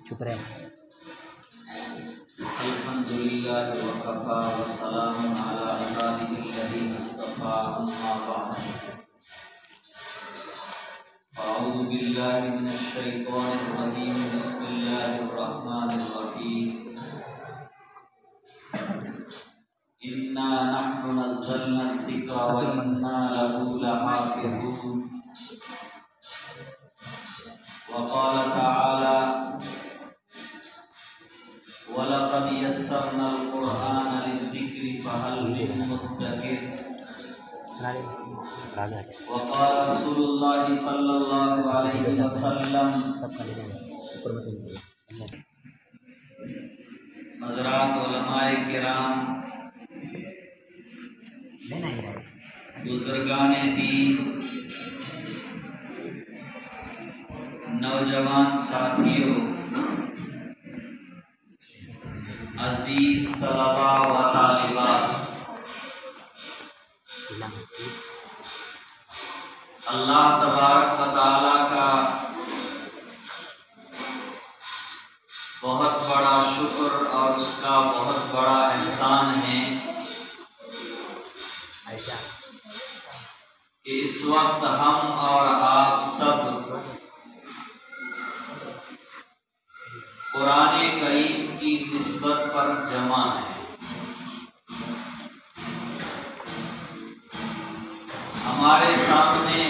چپ رہے الحمدللہ وکفا وسلام علی عبادہ الذین اصطفی اما بعد اعوذ باللہ من الشیطان الرجیم بسم اللہ الرحمن الرحیم انا نحن نزلنا الذکر وانا لہ لحافظون وقال تعالی وَلَقَدْ يَسَّرْنَا الْقُرْآنَ لِلذِّكْرِ فَهَلْ مِن مُّدَّكِرٍ وقال رسول اللہ صلی اللہ علیہ وسلم حضرات علماء کرام، بزرگان دین، نوجوان ساتھیوں، عزیز طلباء و طالبات، اللہ تبارک و تعالی کا بہت بڑا شکر اور اس کا بہت بڑا احسان ہے کہ اس وقت ہم اور آپ سب قرآن کریم کی نسبت پر جمع ہے۔ ہمارے سامنے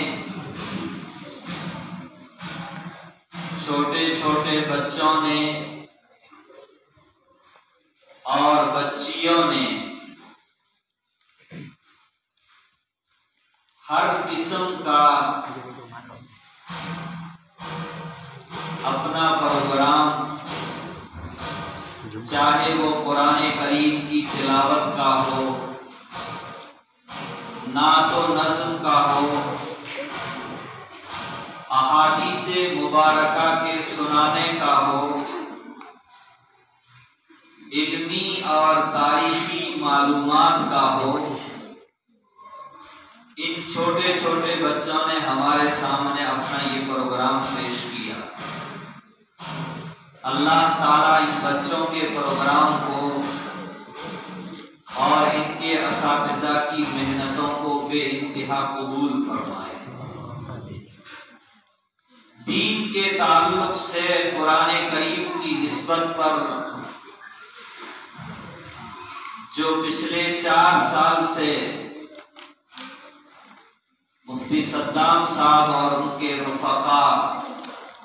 چھوٹے چھوٹے بچوں نے اور بچیوں نے ہر قسم کا اپنا پروگرام، چاہے وہ قرآن کریم کی تلاوت کا ہو، نعت و نظم کا ہو، احادیث مبارکہ کے سنانے کا ہو، علمی اور تاریخی معلومات کا ہو، ان چھوٹے چھوٹے بچوں نے ہمارے سامنے اپنا یہ پروگرام پیش کیا۔ اللہ تعالیٰ ان بچوں کے پروگرام کو اور ان کے اساتذہ کی محنتوں کو بے انتہا قبول فرمائے۔ دین کے تعلق سے قرآن کریم کی نسبت پر جو پچھلے 4 سال سے مفتی صدام صاحب اور ان کے رفقا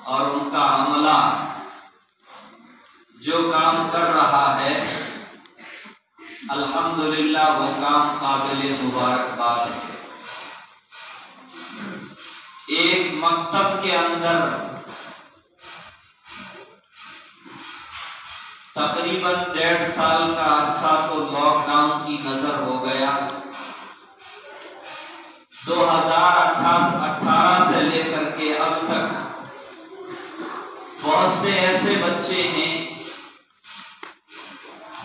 اور ان کا عملہ جو کام کر رہا ہے، الحمدللہ وہ کام قابل مبارکباد ہے۔ ایک مکتب کے اندر تقریباً 1.5 سال کا عرصہ تو لاک ڈاؤن کی نظر ہو گیا۔ 2018 سے لے کر کے اب تک بہت سے ایسے بچے ہیں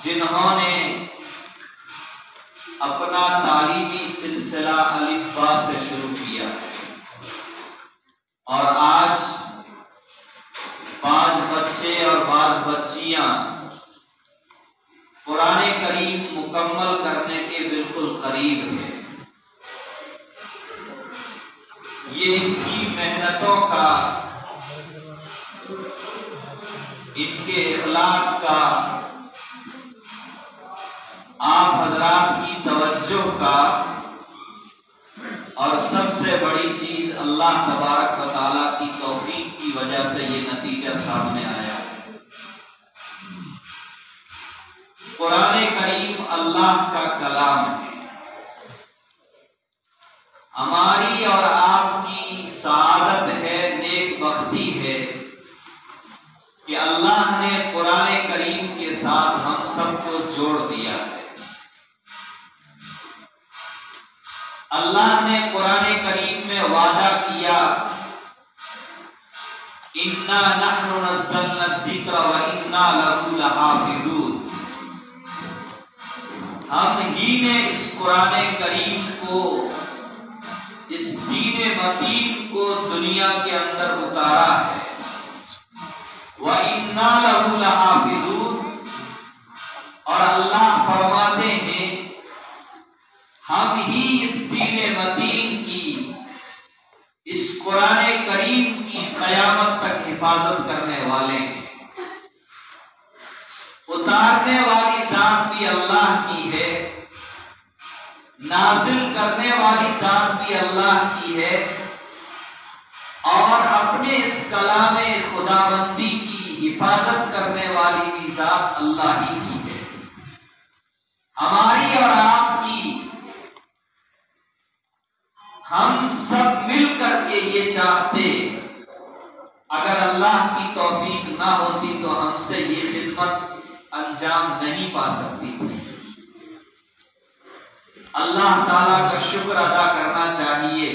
جنہوں نے اپنا تعلیمی سلسلہ الف با سے شروع کیا، اور آج 5 بچے اور 5 بچیاں قرآن کریم مکمل کرنے کے بالکل قریب ہیں۔ یہ ان کی محنتوں کا، ان کے اخلاص کا، آپ حضرات کی توجہ کا، اور سب سے بڑی چیز اللہ تبارک و تعالیٰ کی توفیق کی وجہ سے یہ نتیجہ سامنے آیا۔ قرآن کریم اللہ کا کلام ہے۔ ہماری اور آپ کی سعادت ہے، نیک بختی ہے کہ اللہ نے قرآن کریم کے ساتھ ہم سب کو جوڑ دیا ہے۔ اللہ نے قرآن کریم میں وعدہ کیا، اِنَّا نَحْنُ نَزَّلْنَا الذِّكْرَ وَإِنَّا لَهُ لَحَافِظُونَ۔ ہم ہی نے اس قرآن کریم کو، اس دین متین کو دنیا کے اندر اتارا ہے۔ وَإِنَّا لَهُ لَحَافِظُونَ، اور اللہ فرماتے ہیں ہم ہی اس دین متین کی، اس قرآن کریم کی قیامت تک حفاظت کرنے والے ہیں۔ اتارنے والی ذات بھی اللہ کی ہے، نازل کرنے والی ذات بھی اللہ کی ہے، اور اپنے اس کلام خداوندی کی حفاظت کرنے والی بھی ذات اللہ ہی کی ہے۔ ہماری اور آپ کی، ہم سب مل کر کے یہ چاہتے، اگر اللہ کی توفیق نہ ہوتی تو ہم سے یہ خدمت انجام نہیں پا سکتی تھی۔ اللہ تعالیٰ کا شکر ادا کرنا چاہیے،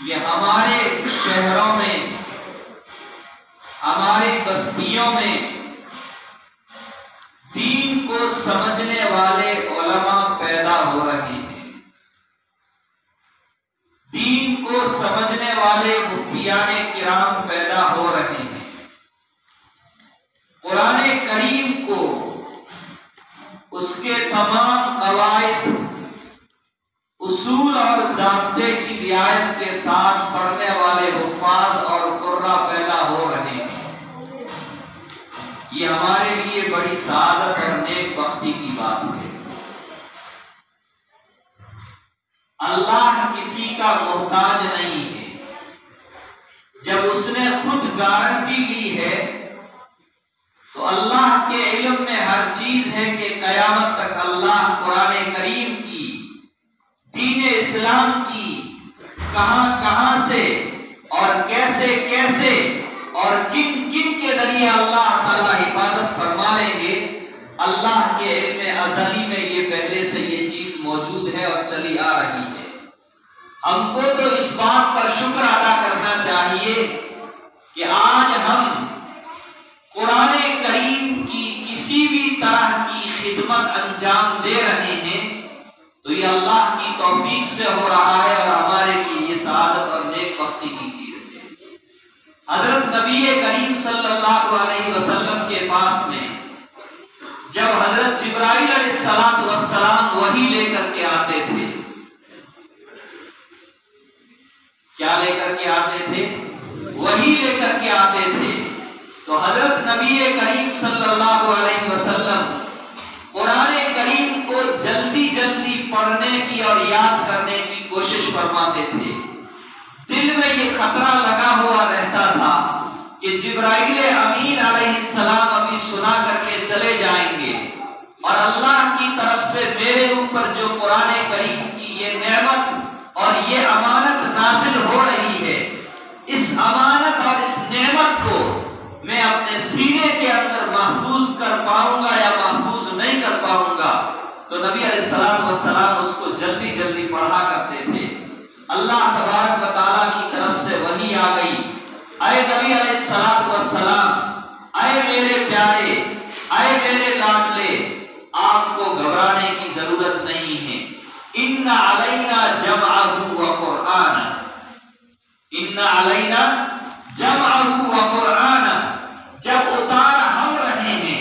یہ ہمارے شہروں میں، ہماری بستیوں میں دین کو سمجھنے والے علماء پیدا ہو رہے ہیں، دین کو سمجھنے والے مفتیان کرام پیدا ہو رہے ہیں، قرآن کریم کو اس کے تمام قواعد، اصول اور ضابطے کی رعایت کے ساتھ پڑھنے والے حفاظ اور قراء پیدا ہو رہے ہیں۔ یہ ہمارے لیے بڑی سعادت اور نیک بختی کی بات ہے۔ اللہ کسی کا محتاج نہیں ہے، جب اس نے خود گارنٹی لی ہے تو اللہ کے علم میں ہر چیز ہے کہ قیامت تک اللہ قرآن کریم کی، دین اسلام کی کہاں کہاں سے اور کیسے کیسے اور کن کن کے ذریعے اللہ تعالیٰ حفاظت فرما لیں گے، اللہ کے علم ازلی میں یہ پہلے سے یہ چیز موجود ہے اور چلی آ رہی ہے۔ ہم کو تو اس بات پر شکر ادا کرنا چاہیے کہ آج ہم قرآن کریم کی کسی بھی طرح کی خدمت انجام دے رہے ہیں تو یہ اللہ کی توفیق سے ہو رہا ہے، اور ہمارے لیے یہ سعادت اور نیک بختی کی چیز ہے۔ حضرت نبی کریم صلی اللہ علیہ وسلم کے پاس میں جب حضرت جبرائیل علیہ السلام وحی لے کر کے آتے تھے، کیا لے کر کے آتے تھے؟ وحی لے کر کے آتے تھے، تو حضرت نبی کریم صلی اللہ علیہ وسلم قرآن کریم کو جلدی جلدی پڑھنے کی اور یاد کرنے کی کوشش فرماتے تھے۔ دل میں یہ خطرہ لگا ہوا رہتا تھا کہ جبرائیل امین علیہ السلام ابھی سنا کر کے چلے جائیں گے، اور اللہ کی طرف سے میرے اوپر جو قرآن کریم کی یہ نعمت اور یہ امانت نازل ہو رہی ہے، اس امانت اور اس نعمت کو میں اپنے سینے کے اندر محفوظ کر پاؤں گا یا محفوظ نہیں کر پاؤں گا۔ تو نبی علیہ السلام اس کو جلدی جلدی پڑھا کرتے تھے۔ اللہ تبارک و تعالیٰ کی طرف سے وحی آ گئی، اے نبی علیہ السلام، اے میرے پیارے، اے میرے لاڈلے، آپ کو گھبرانے کی ضرورت نہیں ہے۔ ان علینا جمعہ وقرآن، ان علینا جمعہ وقرآن، جب اتار ہم رہے ہیں،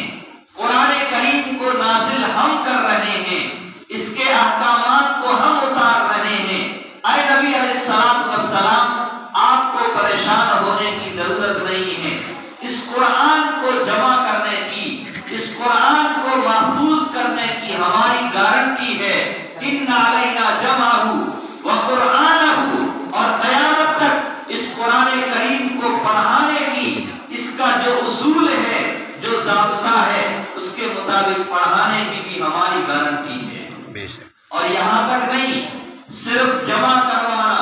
قرآن کریم کو نازل ہم کر رہے ہیں، اس کے احکامات کو ہم اتار رہے ہیں، اے نبی علیہ السلام آپ کو پریشان ہونے کی ضرورت نہیں ہے۔ اس قرآن کو جمع کرنے کی، اس قرآن کو محفوظ کرنے کی ہماری گارنٹی ہے۔ ان علینا جمعہ وقرآنہ، اور قیامت تک اس قرآن کریم کو پڑھانے کی، اس کا جو اصول ہے، جو ضابطہ ہے، اس کے مطابق پڑھانے کی بھی ہماری گارنٹی ہے۔ اور یہاں تک نہیں، صرف جمع کروانا،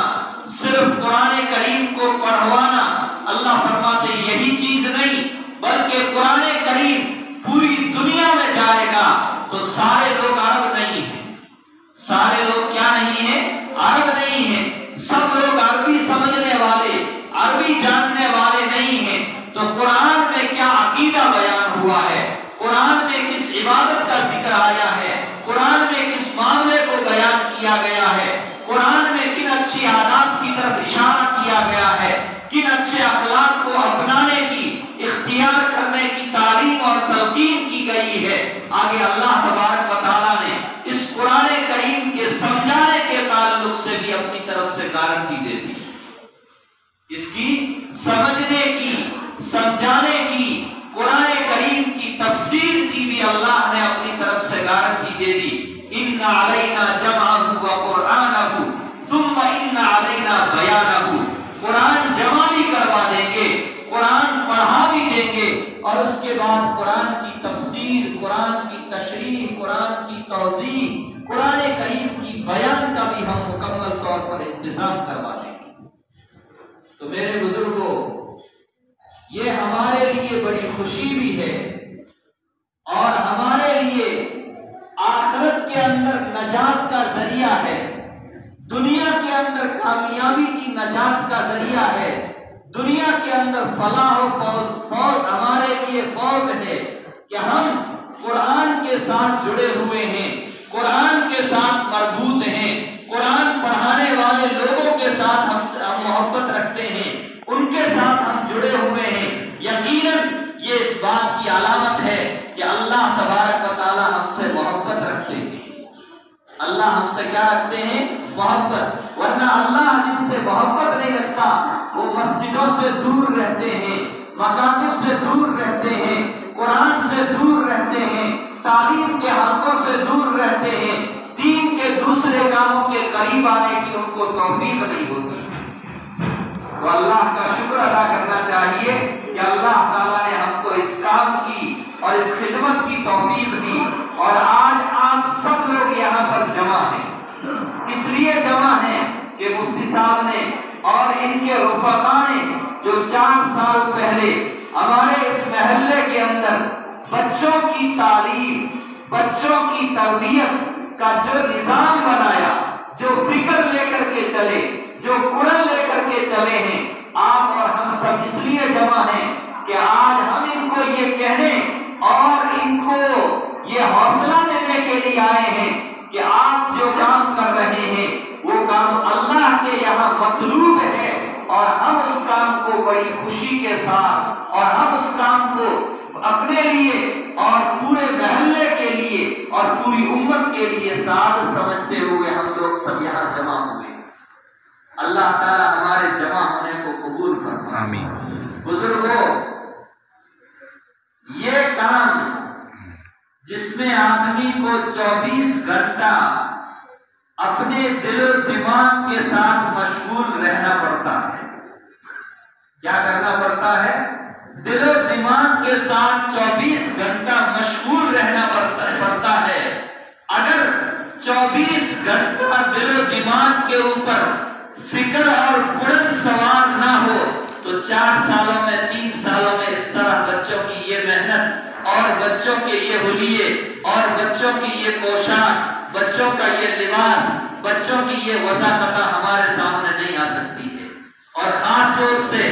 صرف قرآن کریم کو پڑھوانا، اللہ فرماتے یہی چیز نہیں، بلکہ قرآن کریم پوری دنیا میں جائے گا تو سارے لوگ عرب نہیں ہیں، سارے لوگ کیا نہیں ہیں؟ عرب نہیں ہیں، سب لوگ عربی سمجھنے والے، عربی جاننے والے نہیں ہیں۔ تو قرآن میں کیا عقیدہ بیان ہوا ہے، قرآن میں کس عبادت کا ذکر آیا ہے، قرآن میں کس معاملے کو بیان کیا گیا ہے، قرآن میں کن انتظام کروا دیں گے۔ تو میرے بزرگوں، یہ ہمارے لیے بڑی خوشی بھی ہے اور ہمارے لیے آخرت کے اندر نجات کا ذریعہ ہے، دنیا کے اندر کامیابی کی نجات کا ذریعہ ہے، دنیا کے اندر فلاح و فوز ہمارے لیے فوز ہے کہ ہم قرآن کے ساتھ جڑے ہوئے ہیں، قرآن کے ساتھ مربوط ہیں، قرآن پڑھانے والے لوگوں کے ساتھ ہم محبت رکھتے ہیں، ان کے ساتھ ہم جڑے ہوئے ہیں۔ یقیناً یہ اس بات کی علامت ہے کہ اللہ تبارک و تعالی ہم سے محبت رکھتے ہیں۔ اللہ ہم سے کیا رکھتے ہیں؟ محبت۔ ورنہ اللہ جن سے محبت نہیں رکھتا وہ مسجدوں سے دور رہتے ہیں، مکاتب سے دور رہتے ہیں، قرآن سے دور رہتے ہیں، تعلیم کے حلقوں سے دور رہتے ہیں، دین کے دوسرے کاموں کے قریب آنے کی ان کو توفیق نہیں ہوتی۔ تو اللہ کا شکر ادا کرنا چاہیے کہ اللہ تعالیٰ نے ہم کو اس کام کی اور اس خدمت کی توفیق دی، اور آج آپ سب لوگ یہاں پر جمع ہیں۔ اس لیے جمع ہیں کہ مفتی صاحب نے اور ان کے رفقا نے جو 4 سال پہلے ہمارے اس محلے کے اندر بچوں کی تعلیم، بچوں کی تربیت کا جو نظام بنایا، جو فکر لے کر کے چلے، جو قرآن لے کر کے چلے ہیں، آپ اور ہم سب اس لیے جمع ہیں کہ آج ہم ان کو یہ کہنے اور ان کو یہ حوصلہ دینے کے لیے آئے ہیں کہ آپ جو کام کر رہے ہیں وہ کام اللہ کے یہاں مطلوب ہے، اور ہم اس کام کو بڑی خوشی کے ساتھ اور ہم اس کام کو اپنے لیے اور پورے محلے کے لیے اور پوری امت کے لیے سعادت سمجھتے ہوئے ہم لوگ سب یہاں جمع ہوئے۔ اللہ تعالی ہمارے جمع ہونے کو قبول فرمائے۔ آمین۔ بزرگوں، یہ کام جس میں آدمی کو 24 گھنٹہ اپنے دل و دماغ کے ساتھ مشغول رہنا پڑتا ہے، کیا کرنا پڑتا ہے؟ دل و دماغ کے ساتھ 24 گھنٹہ مشغول رہنا پڑتا ہے۔ اگر 24 گھنٹہ دل و دماغ کے اوپر فکر اور قرآن سوار نہ ہو تو 4 سالوں میں 3 سالوں میں اس طرح بچوں کی یہ محنت اور بچوں کے یہ حلیے اور بچوں کی یہ پوشاک، بچوں کا یہ لباس، بچوں کی یہ وضاحت ہمارے سامنے نہیں آ سکتی ہے۔ اور خاص طور سے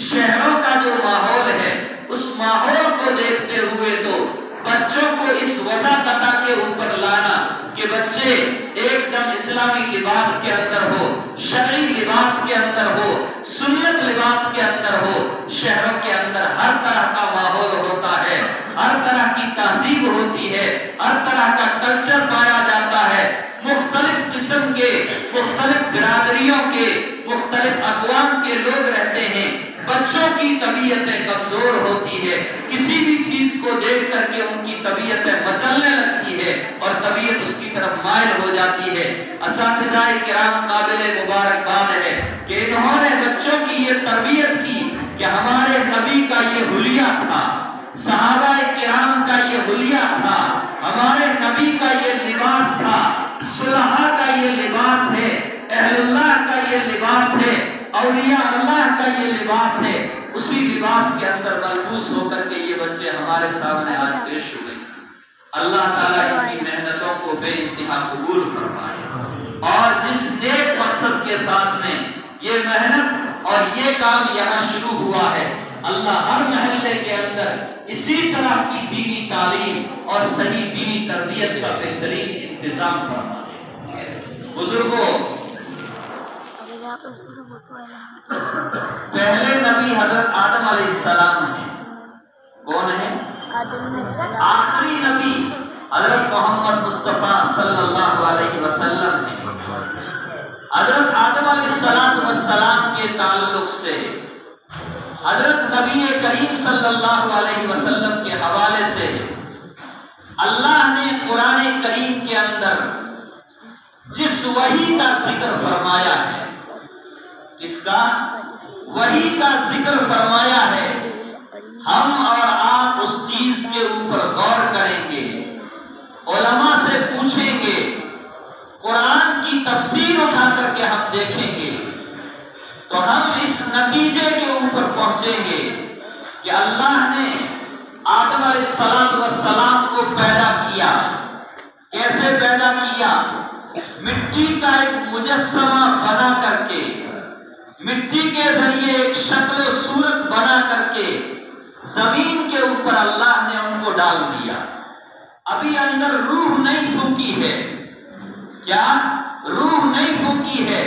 شہروں کا جو ماحول ہے، اس ماحول کو دیکھتے ہوئے تو بچوں کو اس وضاحت کے اوپر لانا کہ بچے ایک دم اسلامی لباس کے اندر ہو، شرعی لباس کے اندر ہو، سنت لباس کے اندر ہو۔ شہروں کے اندر ہر طرح کا ماحول ہوتا ہے، ہر طرح کی تہذیب ہوتی ہے، ہر طرح کا کلچر پایا جاتا ہے، مختلف قسم کے، مختلف برادریوں کے، مختلف اقوام کے لوگ رہتے ہیں۔ بچوں کی طبیعتیں کمزور ہوتی ہے، کسی بھی چیز کو دیکھ کر کے ان کی طبیعتیں مچلنے لگتی ہے اور طبیعت اس کی طرف مائل ہو جاتی ہے۔ اساتذہ کرام قابل مبارکباد ہے کہ انہوں نے بچوں کی یہ تربیت کی کہ ہمارے نبی کا یہ حلیہ تھا، صحابہ کرام کا یہ حلیہ تھا، ہمارے نبی کا یہ لباس تھا، صلحاء کا یہ لباس ہے، اہل اللہ کا یہ لباس ہے، اولیاء اللہ کا یہ لباس ہے۔ اسی لباس کے اندر ملبوس ہو کر کے یہ بچے ہمارے سامنے آج پیش ہوئے۔ اللہ تعالیٰ ان کی محنتوں کو بے انتہا قبول فرمائے، اور جس نیک مقصد کے ساتھ میں یہ محنت اور یہ کام یہاں شروع ہوا ہے، اللہ ہر محلے کے اندر اسی طرح کی دینی تعلیم اور صحیح دینی تربیت کا بہترین انتظام فرمائے۔ بزرگوں، پہلے نبی حضرت آدم علیہ السلام ہیں۔ کون ہیں؟ آخری نبی حضرت محمد مصطفیٰ صلی اللہ علیہ وسلم ہیں۔ حضرت آدم علیہ السلام کے تعلق سے حضرت نبی کریم صلی اللہ علیہ وسلم کے حوالے سے اللہ نے قرآن کریم کے اندر جس وحی کا ذکر فرمایا ہے، اس کا وحی کا ذکر فرمایا ہے، ہم اور آپ اس چیز کے اوپر غور کریں گے، علماء سے پوچھیں گے، قرآن کی تفسیر اٹھا کر کے ہم دیکھیں گے تو ہم اس نتیجے کے اوپر پہنچیں گے کہ اللہ نے آدم علیہ السلام کو پیدا کیا. کیسے پیدا کیا؟ مٹی کا ایک مجسمہ بنا کر کے، مٹی کے ذریعے ایک شکل و صورت بنا کر کے زمین کے اوپر اللہ نے ان کو ڈال دیا. ابھی اندر روح نہیں پھونکی ہے. کیا؟ روح نہیں پھونکی ہے،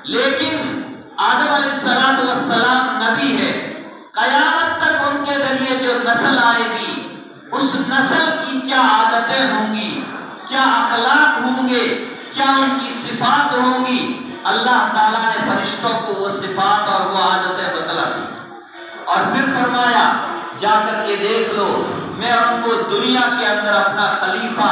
لیکن آدم علیہ السلام نبی ہے. قیامت تک ان کے ذریعے جو نسل آئے گی، اس نسل کی کیا عادتیں ہوں گی، کیا اخلاق ہوں گے، کیا ان کی صفات ہوں گی، اللہ تعالیٰ نے فرشتوں کو وہ صفات اور وہ عادتیں بتلا دی. اور پھر فرمایا جا کر کے دیکھ لو، میں ان کو دنیا کے اندر اپنا خلیفہ،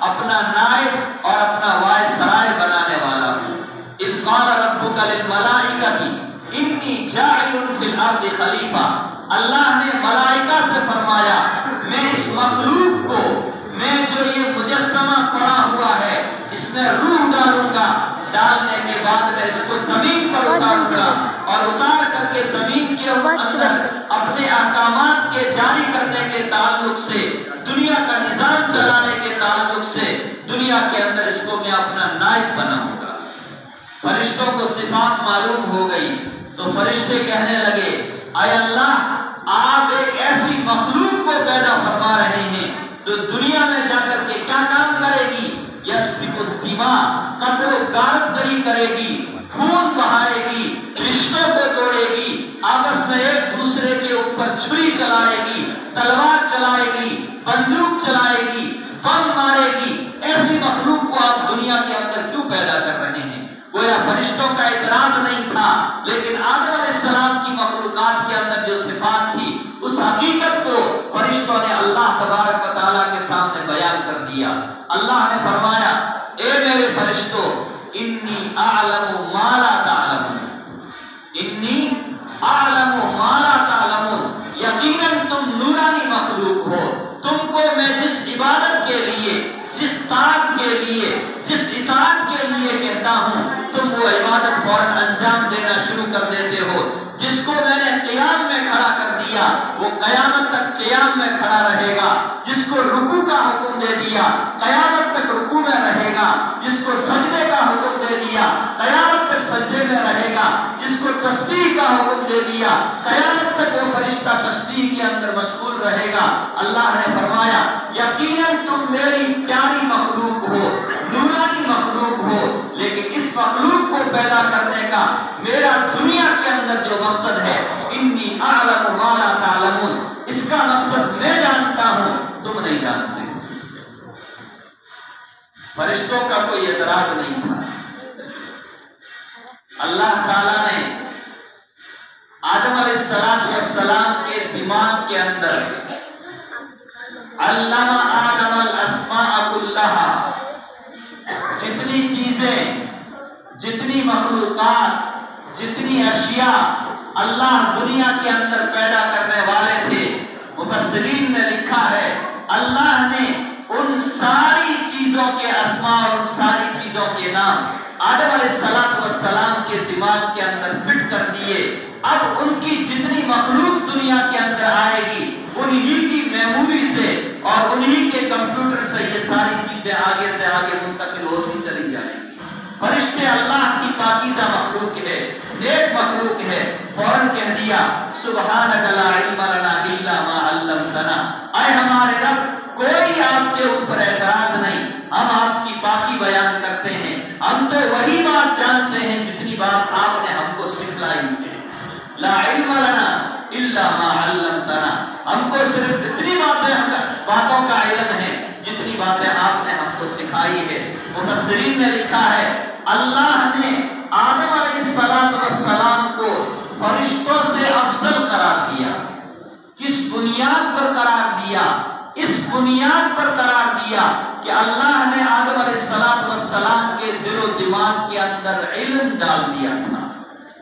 اپنا نائب اور اپنا وائسرائے بنانے والا ہوں. اذ قال ربک للملائکۃ انی جاعل فی الارض خلیفہ. اللہ نے ملائکہ سے فرمایا میں اس مخلوق کو، میں جو یہ مجسمہ پڑا ہوا ہے اس میں روح ڈالوں گا. ڈالنے کے بعد میں اس کو زمین پر اتاروں گا اور اتار کر کے زمین کے اندر اپنے احکامات کے جاری کرنے کے تعلق سے، دنیا کا نظام چلانے کے تعلق سے دنیا کے اندر اس کو میں اپنا نائب بناؤں گا. فرشتوں کو صفات معلوم ہو گئی تو فرشتے کہنے لگے اے اللہ، آپ ایک ایسی مخلوق کو پیدا فرما رہے ہیں تو دنیا میں جا کر کے کیا کام کرے گی؟ یسفک الدماء، قتل و غارت گری کرے گی، خون بہائے گی، رشتوں کو توڑے گی، آپس میں ایک دوسرے کے اوپر چھری چلائے گی، تلوار چلائے گی، بندوق چلائے گی، بم مارے گی. ایسی مخلوق کو آپ دنیا کے اندر کیوں پیدا کر رہے ہیں؟ گویا فرشتوں کا اعتراض نہیں تھا، لیکن آدم علیہ السلام کی مخلوقات کے اندر جو صفات تھی اس حقیقت کو فرشتوں نے اللہ تبارک و تعالیٰ کے سامنے بیان کر دیا. اللہ نے فرمایا اے میرے فرشتوں، انی اعلم ما لا تعلمون، انی اعلم ما لا تعلمون، یقیناً تم نورانی مخلوق ہو. تم کو میں جس عبادت کے لیے، جس طاعت کے لیے، جس اطاعت کے لیے کہتا ہوں، تم وہ عبادت فوراً انجام دینا شروع کر دیتے ہو. جس کو میں نے قیام میں کھڑا کر دیا وہ قیامت تک قیام میں کھڑا رہے گا. جس کو رکوع کا حکم دے دیا قیامت تک رکوع میں رہے گا. جس کو سجدے کا حکم دے دیا قیامت تک سجدے میں رہے گا. جس کو تسبیح کا حکم دے دیا قیامت تک وہ فرشتہ تسبیح کے اندر مشغول رہے گا. اللہ نے فرمایا یقیناً تم میری پیاری مخلوق ہو، نورانی مخلوق ہو، لیکن اس مخلوق کو پیدا کرنے کا میرا دنیا کے اندر جو مقصد ہے، انی اعلم ما لا تعلمون، اس کا مقصد میں جانتا ہوں تم نہیں جانتے. فرشتوں کا کوئی اعتراض نہیں تھا. اللہ تعالیٰ نے آدم علیہ السلام کے دماغ کے اندر علم آدم الاسماء کلہا، جتنی چیزیں، جتنی مخلوقات، جتنی اشیاء اللہ دنیا کے اندر پیدا کرنے والے تھے، مفسرین نے لکھا ہے اللہ نے ان ساری چیزوں کے اسماء اور ان ساری چیزوں کے نام آدم علیہ السلام کے دماغ کے اندر فٹ کر دیے. اب ان کی جتنی مخلوق دنیا کے اندر آئے گی انہی کی میموری سے اور انہی کے کمپیوٹر سے یہ ساری چیزیں آگے سے آگے منتقل ہوتی چلی جائیں گی. فرشتے اللہ کی پاکیزہ مخلوق ہے، نیک مخلوق ہے. فوراً کہہ دیا سبحانک لا علم لنا الا ما علمتنا، اے ہمارے رب کوئی آپ کے اوپر اعتراض نہیں، ہم آپ کی پاکی بیان کرتے ہیں، ہم تو وہی بات جانتے ہیں جتنی بات آپ نے ہم کو سکھلائی ہے. لا علم لنا الا ما علمتنا، ہم کو صرف اتنی باتوں کا علم ہے جتنی باتیں آپ نے ہم کو سکھائی ہے. مفسرین نے لکھا ہے اللہ نے آدم علیہ السلام کو فرشتوں سے افضل قرار دیا. کس بنیاد پر قرار دیا؟ اس بنیاد پر قرار دیا کہ اللہ نے آدم علیہ السلام کے دل و دماغ کے اندر علم ڈال دیا تھا.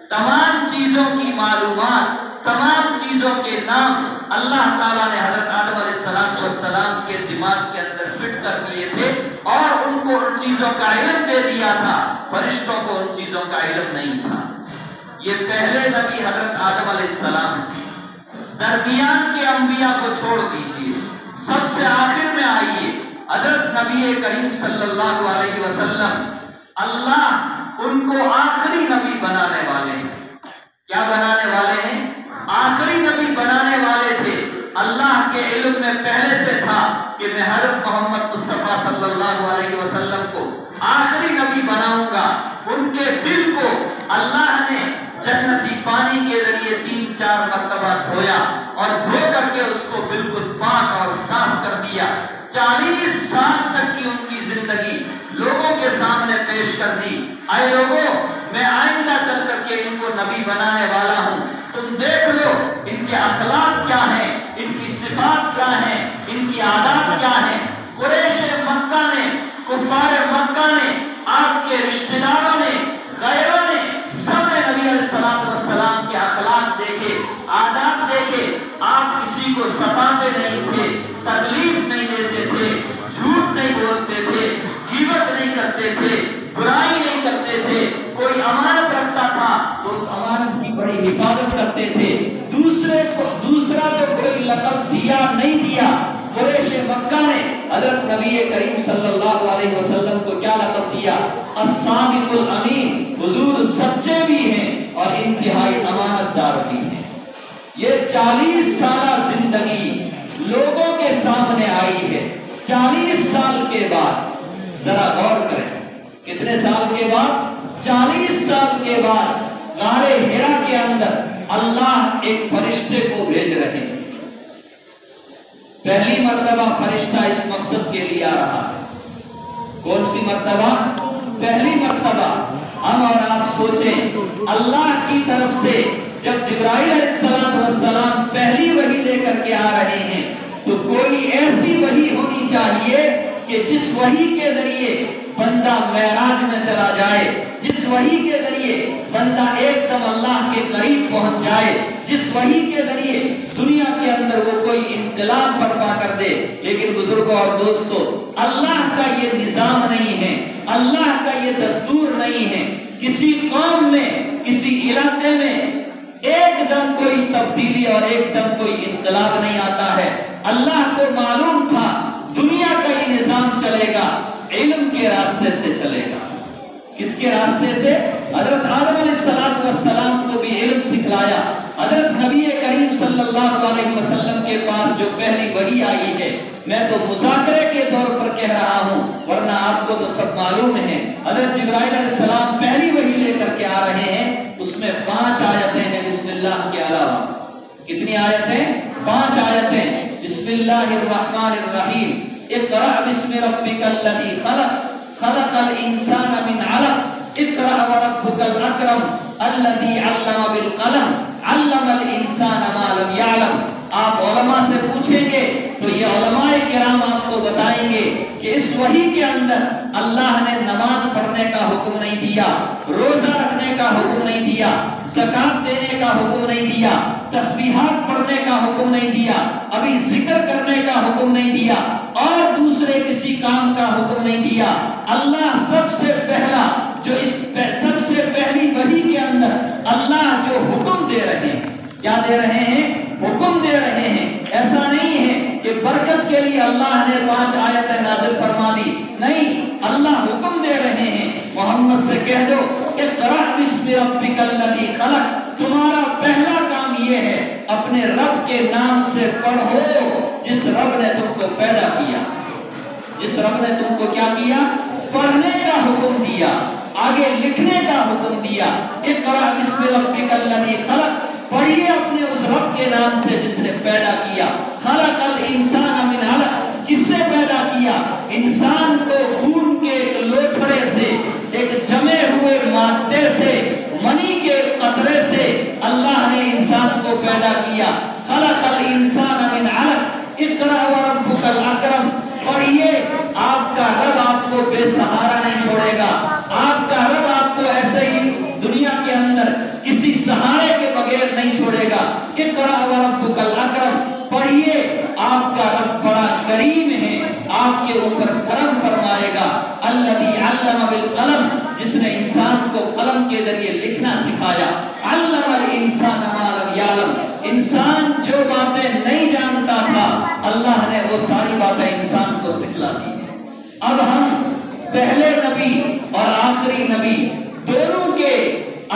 تمام چیزوں کی معلومات، تمام چیزوں کے نام اللہ تعالیٰ نے حضرت آدم علیہ السلام کے دماغ کے اندر فٹ کر دیے تھے اور ان کو ان چیزوں کا علم دے دیا تھا. فرشتوں کو ان چیزوں کا علم نہیں تھا. یہ پہلے نبی حضرت آدم علیہ السلام، درمیان کے انبیاء کو چھوڑ دیجئے، سب سے آخر میں آئیے حضرت نبی کریم صلی اللہ علیہ وسلم، اللہ ان کو آخری نبی بنانے والے ہیں۔ کیا بنانے والے ہیں؟ آخری نبی بنانے والے تھے۔ اللہ کے علم میں پہلے سے تھا کہ میں حضرت محمد مصطفیٰ صلی اللہ علیہ وسلم کو آخری نبی بناؤں گا۔ ان کے دل کو اللہ نے جنتی پانی کے ذریعے 3-4 مرتبہ دھویا اور دھو کر کے اس کو بالکل پاک اور صاف کر دیا۔ 40 سال تک کی ان کی زندگی لوگوں کے سامنے پیش کر دی۔ اے لوگوں، میں آئندہ چل کر کے ان کو نبی بنانے والا ہوں، تم دیکھ لو ان کے اخلاق کیا ہیں، ان کی صفات کیا ہیں، ان کی عادات کیا ہیں۔ قریش مکہ نے، کفار مکہ نے، آپ کے رشتہ داروں نے، غیروں نے، سب نے نبی علیہ السلام کے اخلاق دیکھے، عادات دیکھے۔ آپ کسی کو ستاتے نہیں تھے، تکلیف نہیں دیتے تھے، جھوٹ نہیں بولتے تھے، غیبت نہیں کرتے تھے، برائی نہیں کرتے تھے۔ کوئی امانت رکھتا تھا تو اس امانت کی بڑی حفاظت کرتے تھے۔ دوسرا تو کوئی لقب دیا نہیں دیا۔ قریش مکہ نے حضرت نبی کریم صلی اللہ علیہ وسلم کو کیا لقب دیا؟ الصادق الامین، حضور سچے بھی ہیں اور انتہائی امانت دار بھی ہیں۔ یہ 40 سالہ زندگی لوگوں کے سامنے آئی ہے۔ 40 سال کے بعد ذرا غور کریں، کتنے سال کے بعد؟ 40 سال کے بعد غار حرا کے اندر اللہ ایک فرشتے کو بھیج رہے ہیں۔ پہلی مرتبہ فرشتہ اس مقصد کے لیے آ رہا ہے۔ کون سی مرتبہ؟ پہلی مرتبہ۔ ہم اور آپ سوچیں، اللہ کی طرف سے جب جبرائیل علیہ السلام پہلی وحی لے کر کے آ رہے ہیں تو کوئی ایسی وحی ہونی چاہیے کہ جس وحی کے ذریعے بندہ معراج میں چلا جائے، جس وحی کے ذریعے بندہ ایک دم اللہ کے قریب پہنچ جائے، جس وحی کے ذریعے دنیا کے اندر وہ کوئی انقلاب برپا کر دے۔ لیکن بزرگوں اور دوستو، اللہ کا یہ نظام نہیں ہے، اللہ کا یہ دستور نہیں ہے۔ کسی قوم میں، کسی علاقے میں ایک دم کوئی تبدیلی اور ایک دم کوئی انقلاب نہیں آتا ہے۔ اللہ کو معلوم تھا دنیا کا یہ نظام چلے گا، علم کے راستے سے چلے گا۔ کس کے راستے سے؟ حضرت آدم علیہ السلام کو بھی علم سکھلایا۔ حضرت نبی کریم صلی اللہ علیہ وسلم کے پاس جو پہلی وحی آئی ہے، میں تو مذاکرے کے طور پر کہہ رہا ہوں، ورنہ آپ کو تو سب معلوم ہے۔ حضرت جبرائیل علیہ السلام پہلی وحی لے کر کے آ رہے ہیں، اس میں 5 آیتیں ہیں بسم اللہ کے علاوہ۔ کتنی آیتیں؟ 5 آیتیں۔ بسم اللہ الرحمن الرحیم، اقرأ بسم ربک الذی خلق، خلق الانسان من علق، اقرأ وربک الاکرم الذی علم بالقلم، علم الانسان ما لم یعلم۔ آپ علماء سے پوچھیں گے تو یہ علماء کرام آپ کو بتائیں گے کہ اس وحی کے اندر اللہ نے نماز پڑھنے کا حکم نہیں دیا، روزہ رکھنے کا حکم نہیں دیا، زکات دینے کا حکم نہیں دیا، تسبیحات پڑھنے کا حکم نہیں دیا، ابھی ذکر کرنے کا حکم نہیں دیا، اور دوسرے کسی کام کا حکم نہیں دیا۔ اللہ سب سے پہلا جو سب سے پہلی وحی کے اندر اللہ جو حکم دے رہے ہیں، کیا دے رہے ہیں؟ حکم دے رہے ہیں۔ ایسا نہیں ہے کہ برکت کے لیے اللہ نے 5 آیتیں نازل فرما دی، نہیں، اللہ حکم دے رہے ہیں۔ محمد سے کہہ دو اقرأ بسم ربک الذی خلق، تمہارا پہلا کام یہ ہے اپنے رب کے نام سے پڑھو جس رب نے تم کو پیدا کیا، جس رب نے تم کو کیا کیا؟ پڑھنے کا حکم دیا، آگے لکھنے کا حکم دیا۔ اقرأ بسم ربک الذی خلق، پڑھیے اپنے اس رب کے نام سے جس نے پیدا کیا۔ خلق الانسان من علق، کس سے پیدا کیا؟ انسان کو خون کے ایک لوتھڑے سے، ایک جمے ہوئے مادے سے، منی کے قطرے سے اللہ نے انسان کو پیدا کیا۔ خلق الانسان من علق، اقرأ وربک الاکرم، پڑھیے، آپ کا رب آپ کو بے سہارا نہیں چھوڑے گا، آپ کا رب آپ کو ایسے ہی دنیا کے اندر کسی سہارے کے بغیر نہیں چھوڑے گا۔ اقرأ وربک الاکرم، پڑھیے، آپ کا رب بڑا کریم ہے، آپ کے اوپر کرم فرمائے گا۔ الذی علم بالقلم، جس نے انسان کو قلم کے ذریعے لکھنا سکھایا۔ سکھایا. علم الانسان ما لم یعلم، انسان جو باتیں نہیں جانتا تھا اللہ نے وہ ساری باتیں انسان کو سکھلا دی ہیں. اب ہم پہلے نبی اور آخری نبی دونوں کے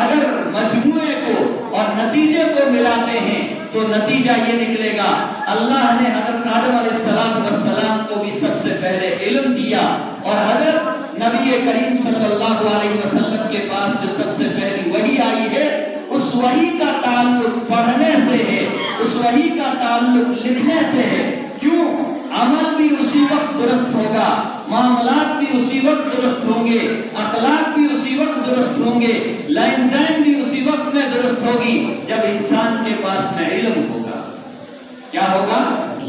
اگر مجموعے کو اور نتیجے کو ملاتے ہیں تو نتیجہ یہ نکلے گا اللہ نے حضرت آدم علیہ السلام کو بھی سب سے پہلے علم دیا، اور حضرت نبی کریم صلی اللہ علیہ وسلم کے پاس جو سب سے پہلی وحی آئی ہے اس وحی کا تعلق پڑھنے سے ہے، اس وحی کا تعلق لکھنے سے ہے. کیوں؟ عمل بھی اسی وقت درست ہوگا، معاملات بھی اسی وقت درست ہوں گے، اخلاق بھی اسی وقت درست ہوں گے، لین دین بھی اسی وقت میں درست ہوگی جب انسان کے پاس میں علم ہوگا. کیا ہوگا؟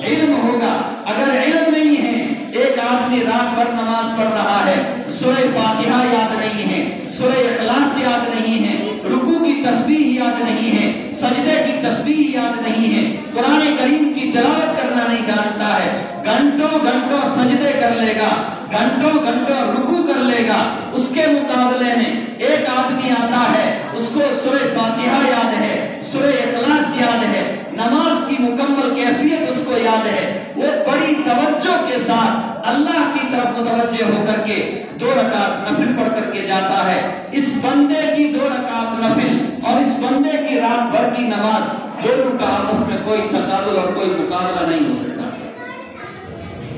علم ہوگا. اگر علم نہیں ہے، ایک آدمی رات بھر نماز پڑھ رہا ہے، سورہ فاتحہ یاد نہیں ہے، سورہ اخلاص یاد نہیں ہے، رکوع کی تسبیح یاد نہیں ہے، سجدے کی تسبیح یاد نہیں ہے، قرآن کریم کی تلاوت کرنا نہیں جانتا ہے، گھنٹوں گھنٹوں سجدے کر لے گا، گھنٹوں گھنٹوں رکوع کر لے گا. اس کے مقابلے میں ایک آدمی آتا ہے، اس کو سورہ فاتحہ یاد ہے، سورہ اخلاص یاد ہے، نماز کی مکمل کیفیت اس کو یاد ہے، وہ بڑی توجہ کے ساتھ اللہ کی طرف متوجہ ہو کر کے 2 رکعت نفل پڑھ کر کے جاتا ہے. اس بندے کی 2 رکعت نفل اور اس بندے کی رات بھر کی نماز دونوں کا آپس میں کوئی تقابل اور کوئی مقابلہ نہیں ہو سکتا.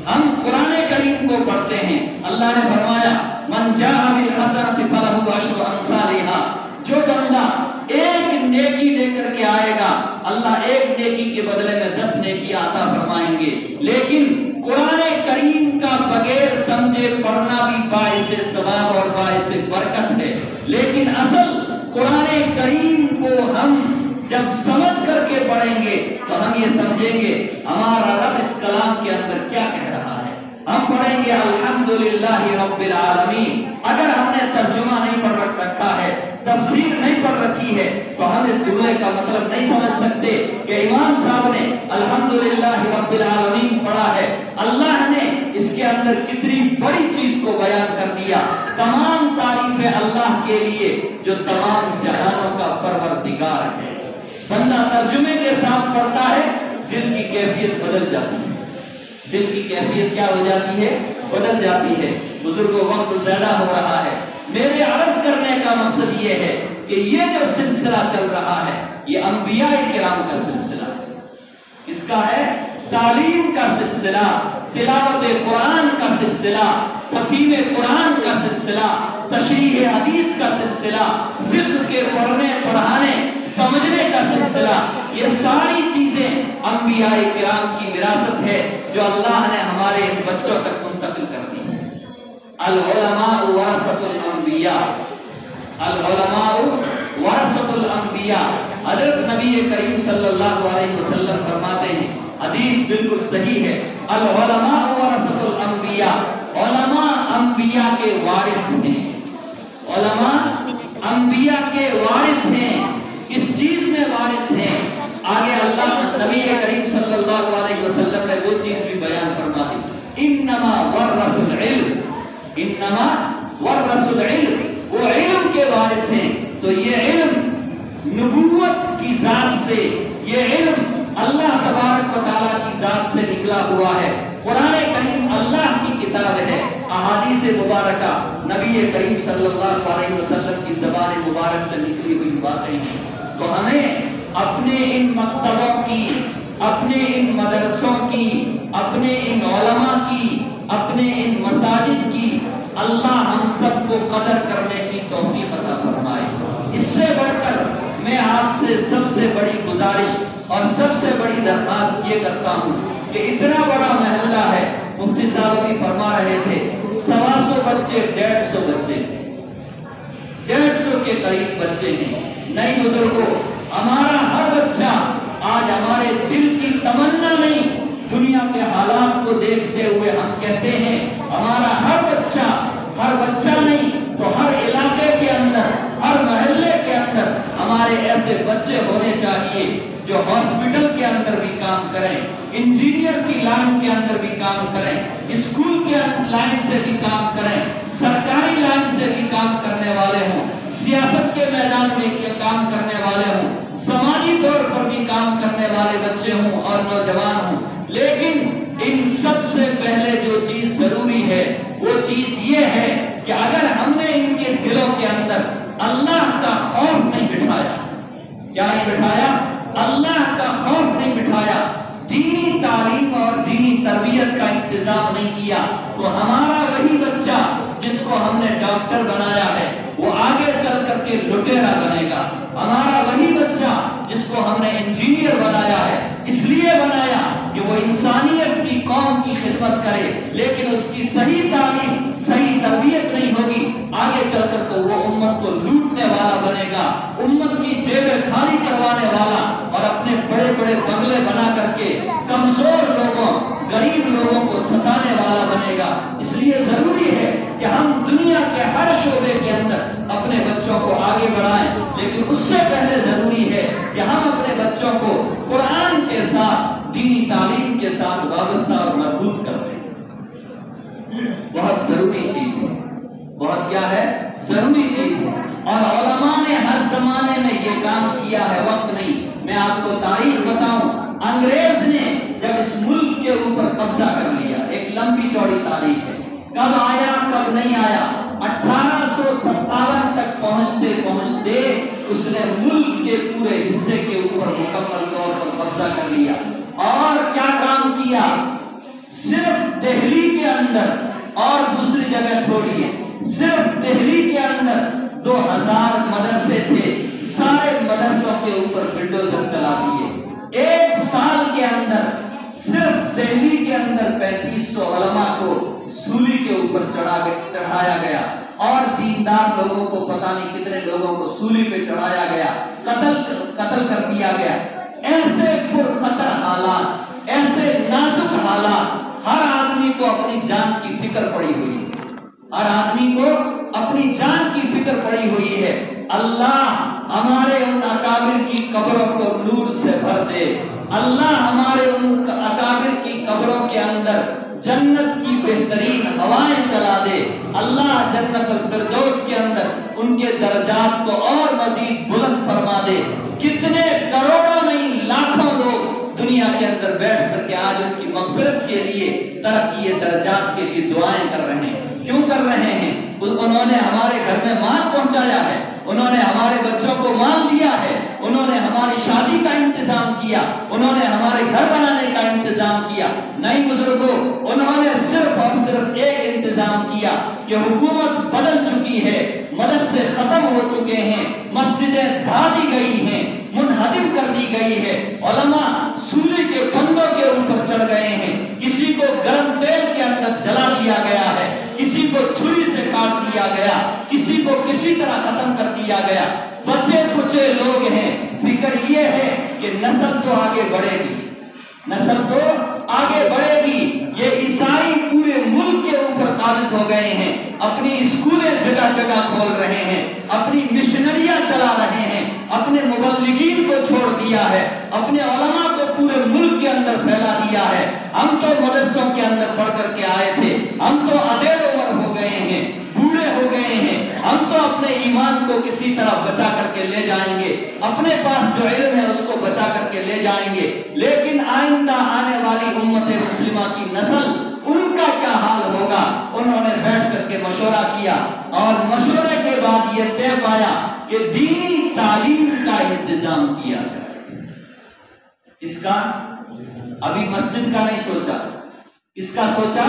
ہم قرآن کریم کو پڑھتے ہیں، اللہ نے فرمایا من جاء بالحسنۃ فلہ عشر امثالها، جو بندہ ایک نیکی لے کر کے آئے گا اللہ ایک نیکی کے بدلے میں 10 نیکی عطا فرمائیں گے. لیکن قرآن کریم کا بغیر سمجھے پڑھنا بھی باعث ثواب اور باعث برکت ہے، لیکن اصل قرآن کریم کو ہم جب سمجھ کر کے پڑھیں گے تو ہم یہ سمجھیں گے ہمارا رب اس کلام کے اندر کیا کہہ رہا ہے. ہم پڑھیں گے الحمدللہ رب العالمین. اگر ہم نے ترجمہ نہیں پڑھ رکھا ہے، تفسیر نہیں پڑھ رکھی ہے تو ہم اس جملے کا مطلب نہیں سمجھ سکتے کہ امام صاحب نے الحمدللہ رب العالمین پڑھا ہے، اللہ نے اس کے اندر کتنی بڑی چیز کو بیان کر دیا. تمام تعریفیں اللہ کے لیے جو تمام جہانوں کا پروردگار ہے. بندہ ترجمے کے ساتھ پڑھتا ہے، دل کی کیفیت بدل جاتی ہے. دل کی کیفیت کیا ہو جاتی ہے؟ بدل جاتی ہے. بزرگوں وقت زیادہ ہو رہا ہے، میرے عرض کرنے کا مقصد یہ ہے کہ یہ جو سلسلہ چل رہا ہے یہ انبیاء کرام کا سلسلہ ہے. اس کا ہے تعلیم کا سلسلہ، تلاوت قرآن کا سلسلہ، تفہیم قرآن کا سلسلہ، تشریح حدیث کا سلسلہ، فقہ کے پڑھنے پڑھانے سمجھنے کا سلسلہ. یہ ساری چیزیں انبیاء کرام کی وراثت ہے جو اللہ نے ہمارے ان بچوں تک منتقل کر دی ہے. العلماء ورثۃ الانبیاء، العلماء ورثۃ الانبیاء. حضرت نبی کریم صلی اللہ علیہ وسلم فرماتے ہیں، حدیث بالکل صحیح ہے، العلماء ورثۃ الانبیاء، علماء انبیاء کے وارث ہیں. علماء انبیاء کے وارث ہیں. کس چیز میں وارث ہیں؟ آگے اللہ نبی کریم صلی اللہ علیہ وسلم نے وہ چیز بھی بیان فرما دی، انما ورث العلم، انما ورث العلم، وہ علم کے وارث ہیں. تو یہ علم نبوت کی ذات سے، یہ علم اللہ تبارک و تعالیٰ کی ذات سے نکلا ہوا ہے. قرآن کریم اللہ کی کتاب ہے، احادیث مبارکہ نبی کریم صلی اللہ علیہ وسلم کی زبان مبارک سے نکلی ہوئی باتیں ہیں. تو ہمیں اپنے ان مکتبوں کی، اپنے ان مدرسوں کی، اپنے ان علماء کی، اپنے ان مساجد کی اللہ ہم سب کو قدر کرنے کی توفیق عطا فرمائے. اس سے بڑھ کر میں آپ سے سب سے بڑی گزارش اور سب سے بڑی درخواست یہ کرتا ہوں کہ اتنا بڑا محلہ ہے، مفتی صاحب بھی فرما رہے تھے 125 بچے، 150 بچے، 150 کے قریب بچے ہیں. نہیں بزرگوں، ہمارا ہر بچہ آج ہمارے دل کی تمنا نہیں، دنیا کے حالات کو دیکھتے ہوئے ہم کہتے ہیں ہمارا ہر بچہ نہیں تو ہر علاقے کے اندر، ہر محلے کے اندر ہمارے ایسے بچے ہونے چاہیے جو ہاسپٹل کے اندر بھی کام کریں، انجینئر کی لائن کے اندر بھی کام کریں، اسکول کے لائن سے بھی کام کریں، سرکاری لائن سے بھی کام کرنے والے ہوں، سیاست کے میدان میں کام کرنے والے ہوں، سماجی طور پر بھی کام کرنے والے بچے ہوں اور نوجوان ہوں، لیکن ان سب سے پہلے جو چیز ضروری ہے وہ چیز یہ ہے کہ اگر ہم نے ان کے دلوں کے اندر اللہ کا خوف نہیں بٹھایا، کیا نہیں بٹھایا؟ اللہ کا خوف نہیں بٹھایا، دینی تعلیم اور دینی تربیت کا انتظام نہیں کیا، تو ہمارا وہی بچہ جس کو ہم نے ڈاکٹر بنایا ہے وہ آگے چل کر کے لٹیرا بنے گا۔ ہمارا وہی بچہ جس کو ہم نے انجینئر بنایا ہے اس لیے بنایا کہ وہ انسانیت کی قوم کی خدمت کرے، لیکن اس کی صحیح تعلیم صحیح تربیت نہیں ہوگی، آگے چل کر کے وہ امت کو لوٹنے والا بنے گا، امت کی جیبیں خالی کروانے والا اور اپنے بڑے بڑے بنگلے بنا کر کے کمزور لوگوں غریب لوگوں کو ستانے والا بنے گا۔ اس لیے ضروری ہے کہ ہم دنیا کے ہر شعبے کے اندر اپنے بچوں کو آگے بڑھائیں، لیکن اس سے پہلے ضروری ہے کہ ہم اپنے بچوں کو قرآن کے ساتھ دینی تعلیم کے ساتھ وابستہ اور مربوط کر دیں۔ بہت ضروری چیز ہے، بہت کیا ہے؟ ضروری چیز ہے، اور علماء نے ہر زمانے میں یہ کام کیا ہے، وقت نہیں۔ میں آپ کو تاریخ بتاؤں، انگریز نے جب اس ملک کے اوپر قبضہ کر لیا، ایک لمبی چوڑی تاریخ ہے، کب آیا کب نہیں آیا، 1857 تک پہنچتے پہنچتے اس نے ملک کے پورے حصے کے اوپر مکمل طور پر قبضہ کر لیا، اور کیا کام کیا؟ صرف دہلی کے اندر، اور دوسری جگہ چھوڑیے، صرف دہلی کے اندر 2000 مدرسے تھے، سارے مدرسوں کے اوپر بلڈوزر چلا دیے۔ ایک سال کے اندر صرف دہلی کے اندر 3500 علماء کو سولی کے اوپر چڑھایا گیا، اور دیندار لوگوں کو پتہ نہیں کتنے لوگوں کو سولی پہ چڑھایا گیا، قتل کر دیا گیا۔ ایسے پرخطر حالات، ایسے نازک حالات، ہر آدمی کو اپنی جان کی فکر پڑی ہوئی ہے، ہر آدمی کو اپنی جان کی فکر پڑی ہوئی ہے۔ اللہ ہمارے ان اکابر کی قبروں کو نور سے بھر دے، اللہ ہمارے ان اکابر کی قبروں کے اندر جنت کی بہترین ہوائیں چلا دے، اللہ جنت الفردوس کے اندر ان کے درجات کو اور مزید بلند فرما دے۔ کتنے کروڑوں نہیں لاکھوں لوگ دنیا کے اندر بیٹھ کر کے آج ان کی مغفرت کے لیے، ترقی درجات کے لیے دعائیں کر رہے ہیں۔ کیوں کر رہے ہیں؟ انہوں نے ہمارے گھر میں مال پہنچایا ہے، انہوں نے ہمارے بچوں کو مال دیا ہے، انہوں نے ہماری شادی کا انتظام کیا، انہوں نے ہمارے گھر بنانے کا انتظام کیا۔ نہیں بزرگوں، انہوں نے صرف اور صرف ایک انتظام کیا کہ حکومت بدل چکی ہے، مدرسے ختم ہو چکے ہیں، مسجدیں ڈھا دی گئی ہیں، منہدم کر دی گئی ہے، علماء سولی کے فندوں کے اوپر چڑھ گئے ہیں، کسی کو گرم تیل کے اندر جلا دیا گیا ہے، کسی کو چھری سے کاٹ دیا گیا، کسی کو کسی طرح ختم کر دیا گیا۔ بچے کچے لوگ ہیں، فکر یہ ہے کہ نسل تو آگے بڑھے گی، نسل تو آگے بڑھے گی۔ یہ عیسائی پورے ملک کے اوپر قابض ہو گئے ہیں، اپنی اسکولیں جگہ جگہ کھول رہے ہیں، اپنی مشنریاں چلا رہے ہیں، اپنے مبلغین کو چھوڑ دیا ہے، اپنے علماء کو پورے ملک کے اندر پھیلا دیا ہے۔ ہم تو مدرسوں کے اندر پڑھ کر کے آئے تھے، ہم تو ادھیڑ عمر ہو گئے ہیں، بوڑھے ہو گئے ہیں، ہم تو اپنے ایمان کو کسی طرح بچا کر کے لے جائیں گے، اپنے پاس جو علم ہے اس کو بچا کر کے لے جائیں گے، لیکن آئندہ آنے والی امت مسلمہ کی نسل، ان کا کیا حال ہوگا؟ انہوں نے بیٹھ کر کے مشورہ کیا، اور مشورے کے بعد یہ طے پایا کہ دینی تعلیم کا انتظام کیا جائے۔ اس کا ابھی مسجد کا نہیں سوچا، اس کا سوچا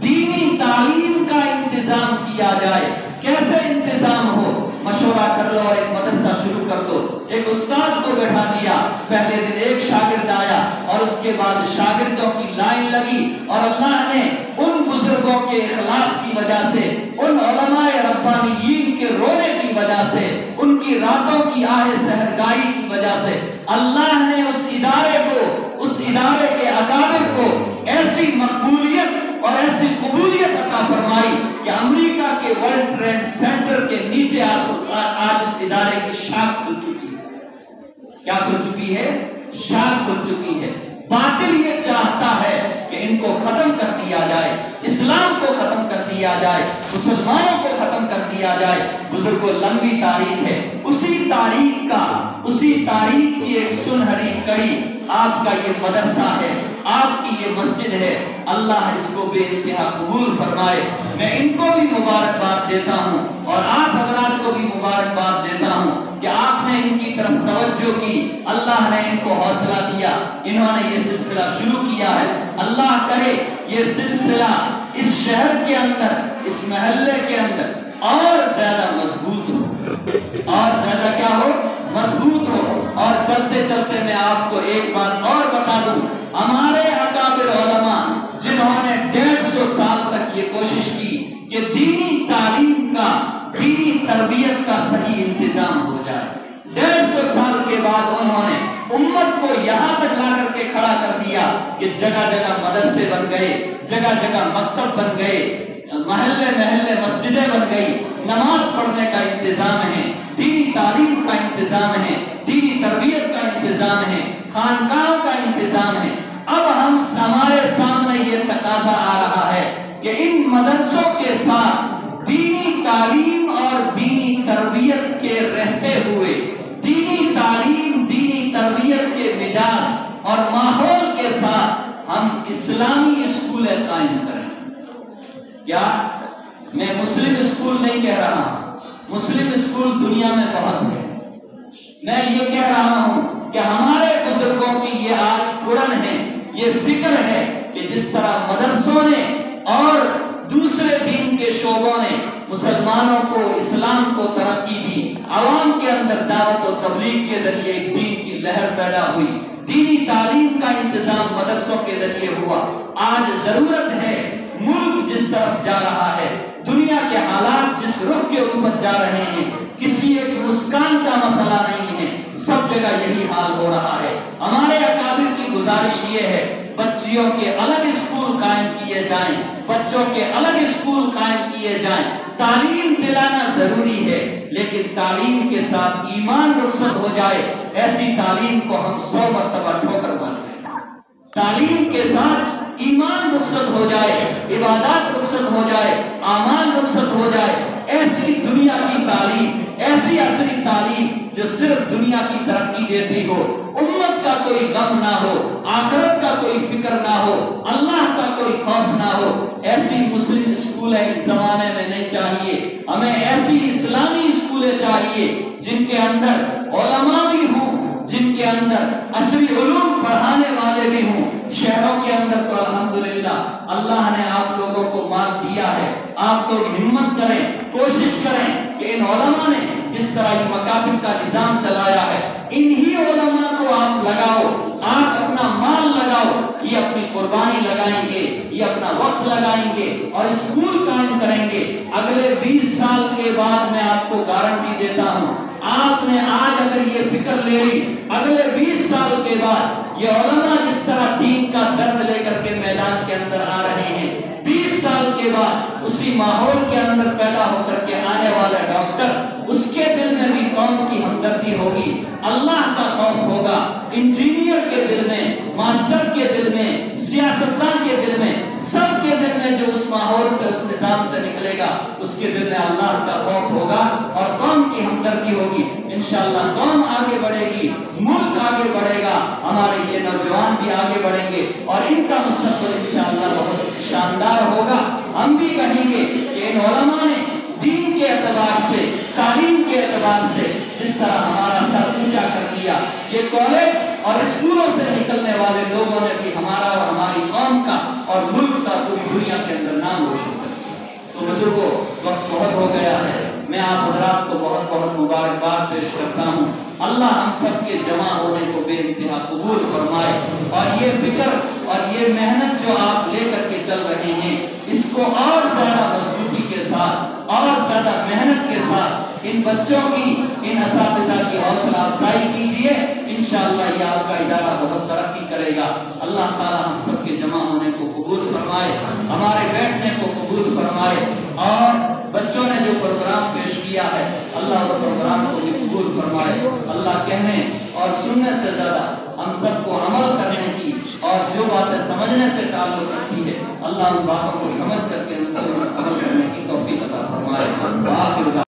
دینی تعلیم کا انتظام کیا جائے۔ کیسے انتظام ہو؟ مشورہ کر لو اور ایک مدرسہ شروع کر دو۔ ایک استاذ کو بیٹھا دیا، پہلے دن ایک شاگرد آیا، اور اس کے بعد شاگردوں کی لائن لگی، اور اللہ نے ان بزرگوں کے اخلاص کی وجہ سے، ان علماء ربانیین کے رونے کی وجہ سے، ان کی راتوں کی آہ سحرگاہی کی وجہ سے اللہ نے اس ادارے کو، اس ادارے کے اکابر کو ایسی مقبولیت اور ایسی قبولیت عطا فرمائی کہ امریکہ کے ورلڈ ٹریڈ سینٹر کے نیچے آج اس ادارے کی شاخ کھل چکی ہے۔ کیا کھل چکی ہے؟ شاخ کھل چکی ہے۔ باطل یہ چاہتا ہے کہ ان کو ختم کر دیا جائے، اسلام کو ختم کر دیا جائے، مسلمانوں کو ختم کر دیا جائے۔ بزرگوں، لمبی تاریخ ہے، اسی تاریخ کی ایک سنہری کڑی آپ کا یہ مدرسہ ہے، آپ کی یہ مسجد ہے۔ اللہ اس کو بے انتہا قبول فرمائے۔ میں ان کو بھی مبارکباد دیتا ہوں اور آپ حضرات کو بھی مبارکباد دیتا ہوں کہ آپ نے ان کی طرف توجہ کی، اللہ نے ان کو حوصلہ دیا، انہوں نے یہ سلسلہ شروع کیا ہے۔ اللہ کرے یہ سلسلہ اس شہر کے اندر، اس محلے کے اندر اور زیادہ مضبوط ہو، اور زیادہ کیا ہو؟ مضبوط ہو۔ اور چلتے چلتے میں آپ کو ایک بات اور بتا دوں، ہمارے اکابر علماء جنہوں نے 150 سال تک یہ کوشش کی کہ دینی تعلیم کا، دینی تربیت کا صحیح انتظام ہو جائے، 150 سال کے بعد انہوں نے امت کو یہاں تک لا کر کے کھڑا کر دیا کہ جگہ جگہ مدرسے بن گئے، جگہ جگہ مکتب بن گئے، محلے محلے مسجدیں بن گئی، نماز پڑھنے کا انتظام ہے، دینی تعلیم کا انتظام ہے، دینی تربیت کا انتظام ہے، خانقاہوں کا انتظام ہے۔ اب ہمارے سامنے یہ تقاضا آ رہا ہے کہ ان مدرسوں کے ساتھ دینی تعلیم اور دینی تربیت کے رہتے ہوئے، دینی تعلیم، دینی تربیت کے مزاج اور ماحول کے ساتھ ہم اسلامی اسکولیں قائم کریں۔ کیا میں مسلم اسکول نہیں کہہ رہا ہوں، مسلم اسکول دنیا میں بہت ہے، میں یہ کہہ رہا ہوں کہ ہمارے بزرگوں کی یہ آج کڑن ہے، یہ فکر ہے کہ جس طرح مدرسوں نے اور دوسرے دین کے شعبوں نے مسلمانوں کو، اسلام کو ترقی دی، عوام کے اندر دعوت و تبلیغ کے ذریعے ایک دین کی لہر پیدا ہوئی، دینی تعلیم کا انتظام مدرسوں کے ذریعے ہوا۔ آج ضرورت ہے، ملک جس طرف جا رہا ہے، دنیا کے حالات جس رخ کے اوپر جا رہے ہیں، کسی ایک مسکان کا مسئلہ نہیں ہے، سب جگہ یہی حال ہو رہا ہے۔ ہمارے اکابر کی گزارش یہ ہے، بچیوں کے الگ اسکول قائم کیے جائیں، بچوں کے الگ اسکول قائم کیے جائیں۔ تعلیم دلانا ضروری ہے، لیکن تعلیم کے ساتھ ایمان رخصت ہو جائے، ایسی تعلیم کو ہم 100 مرتبہ ٹھوکر مارتے ہیں۔ تعلیم کے ساتھ ایمان رخصت ہو جائے، عبادات رخصت ہو جائے، اعمال رخصت ہو جائے، ایسی دنیا کی تعلیم، ایسی عصری تعلیم جو صرف دنیا کی ترقی دیتی ہو، امت کا کوئی غم نہ ہو، آخرت کا کوئی فکر نہ ہو، اللہ کا کوئی خوف نہ ہو، ایسی مسلم اسکولیں اس زمانے میں نہیں چاہیے۔ ہمیں ایسی اسلامی اسکولیں چاہیے جن کے اندر علماء بھی ہوں، جن کے اندر عصری علوم پڑھانے والے بھی ہوں۔ شہروں کے اندر تو الحمدللہ اللہ نے آپ لوگوں کو مال دیا ہے، آپ لوگ ہمت کریں، کوشش کریں کہ ان علماء نے جس طرح یہ مکاتب کا نظام چلایا ہے، انہی علماء کو آپ لگاؤ، آپ اپنا مال لگاؤ، یہ اپنی قربانی لگائیں گے، یہ اپنا وقت لگائیں گے اور اسکول قائم کریں گے۔ اگلے 20 سال کے بعد میں آپ کو گارنٹی دیتا ہوں، آپ نے آج اگر یہ فکر لے لی، اگلے 20 سال کے بعد یہ علماء جس طرح دین کا درد لے کر کے میدان کے اندر آ رہے ہیں، 20 سال کے بعد اسی ماحول کے اندر پیدا ہو کر کے آنے والا ڈاکٹر، اس کے دل میں بھی قوم کی ہمدردی ہوگی، اللہ کا خوف ہوگا، انجینئر کے دل میں، ماسٹر کے دل میں، سیاستدان کے دل میں، سب کے دل میں جو اس ماحول سے، اس نظام سے نکلے گا، اس کے دل میں اللہ کا خوف ہوگا اور قوم کی ہمدردی ہوگی۔ انشاءاللہ قوم آگے بڑھے گی، ملک آگے بڑھے گا، ہمارے یہ نوجوان بھی آگے بڑھیں گے اور ان کا مستقبل انشاءاللہ بہت شاندار ہوگا۔ ہم بھی کہیں گے کہ ان علماء نے دین کے اعتبار سے، تعلیم کے اعتبار سے جس طرح ہمارا سر اونچا کر دیا، یہ کالج اور اسکولوں سے نکلنے والے لوگوں نے بھی ہمارا اور ہماری قوم کا اور ملک کا پوری دنیا کے اندر نام روشن کر دیا۔ تو بزرگوں، وقت بہت ہو گیا ہے، میں آپ حضرات کو بہت بہت مبارکباد پیش کرتا ہوں۔ اللہ ہم سب کے جمع ہونے کو بے انتہا قبول فرمائے اور یہ فکر اور یہ محنت جو آپ لے کر کے چل رہے ہیں، اس کو اور زیادہ مضبوطی کے ساتھ اور زیادہ محنت کے ساتھ ان بچوں کی، ان اساتذہ کی حوصلہ افزائی کیجیے، انشاءاللہ یہ آپ کا ادارہ بہت ترقی کرے گا۔ اللہ تعالی ہم سب کے جمع ہونے کو قبول فرمائے، ہمارے بیٹھنے کو قبول فرمائے اور بچوں نے جو پروگرام پیش کیا ہے اللہ اس پروگرام کو بھی قبول فرمائے۔ اللہ کہنے اور سننے سے زیادہ ہم سب کو عمل کرنے کی، اور جو باتیں سمجھنے سے تعلق رکھتی ہے اللہ ان باتوں کو سمجھ کر کے ان کو عمل کرنے کی توفیق عطا فرمائے۔